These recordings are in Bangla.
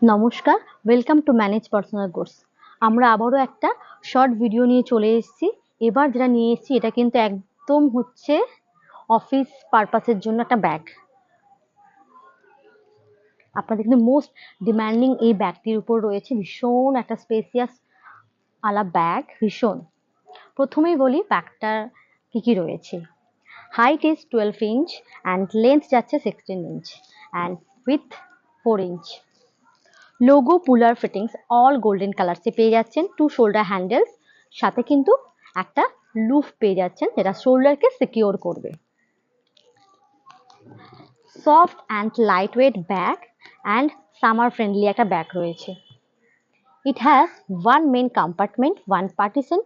নমস্কার, welcome to manage personal course. আমরা আবারও একটা শর্ট ভিডিও নিয়ে চলে এসেছি। এবার যেটা নিয়ে এসেছি এটা কিন্তু একদম হচ্ছে অফিস পারপাসের জন্য একটা ব্যাগ। আপনাদের কিন্তু মোস্ট ডিমান্ডিং এই ব্যাগটির উপর রয়েছে ভীষণ একটা স্পেসিয়াস আলা ব্যাগ, ভীষণ। প্রথমেই বলি ব্যাগটার কি রয়েছে। Height is 12 inch and length যাচ্ছে 16 inch and with 4 inch. Logo puller fittings all golden কালারসে পেয়ে যাচ্ছেন। 2 শোল্ডার হ্যান্ডেলস, সাথে কিন্তু একটা লুফ পেয়ে যাচ্ছেন যেটা শোল্ডারকে সিকিউর করবে। Soft and light weight bag and summer friendly একটা ব্যাগ রয়েছে। It has one main compartment, one partition,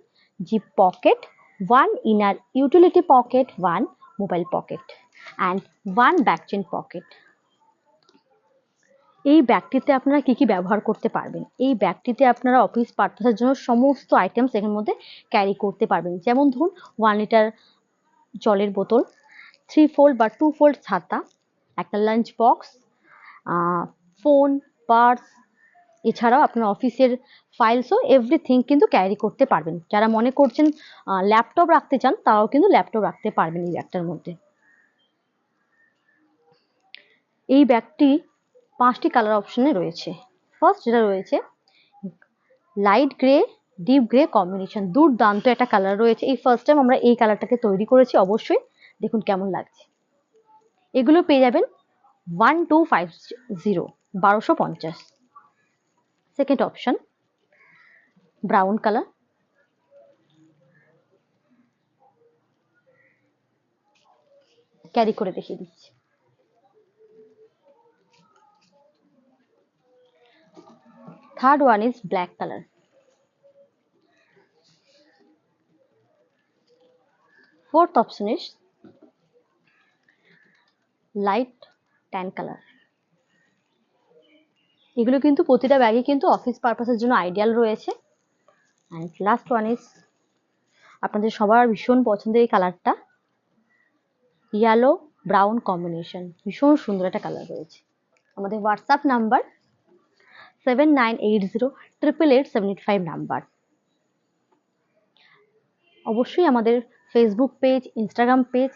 zip pocket, one inner utility pocket, one mobile pocket and one back chain pocket. এই ব্যাগটিতে আপনারা কি ব্যবহার করতে পারবেন। এই ব্যাগটিতে আপনারা অফিস পারপাসের জন্য সমস্ত আইটেমস এর মধ্যে ক্যারি করতে পারবেন। যেমন ধরুন 1 লিটার জলের বোতল, 3 ফোল্ড বা 2 ফোল্ড ছাতা, একটা লাঞ্চ বক্স, ফোন, পার্স, এছাড়াও আপনার অফিসের ফাইলসও এভরিথিং কিন্তু ক্যারি করতে পারবেন। যারা মনে করছেন ল্যাপটপ রাখতে চান তারাও কিন্তু ল্যাপটপ রাখতে পারবেন এই ব্যাগটার মধ্যে। এই ব্যাগটি 5টি কালার অপশনে রয়েছে। ফার্স্ট যেটা রয়েছে light grey deep grey combination, দুর্দান্ত একটা কালার রয়েছে। এই ফার্স্ট টাইম আমরা এই কালারটাকে তৈরি করেছি, অবশ্যই দেখুন কেমন লাগছে। এগুলো পেয়ে যাবেন 1250, 1250। Second option brown colour, carry করে দেখিয়ে দিচ্ছি। Third one is black colour. Fourth option is light tan colour. এগুলো কিন্তু প্রতিটা ব্যাগে কিন্তু অফিস পারপাসের জন্য আইডিয়াল রয়েছে। অ্যান্ড লাস্ট ওয়ান ইজ আপনাদের সবার ভীষণ পছন্দের এই কালারটা, ইয়েলো ব্রাউন কম্বিনেশন, ভীষণ সুন্দর একটা কালার রয়েছে। আমাদের হোয়াটসঅ্যাপ নাম্বার 7980888785 নাম্বার। অবশ্যই আমাদের ফেসবুক পেজ, ইনস্টাগ্রাম পেজ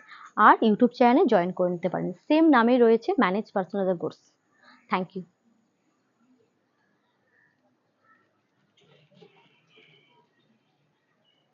আর ইউটিউব চ্যানেলে জয়েন করে নিতে পারেন। সেম নামে রয়েছে manage personal course. Thank you.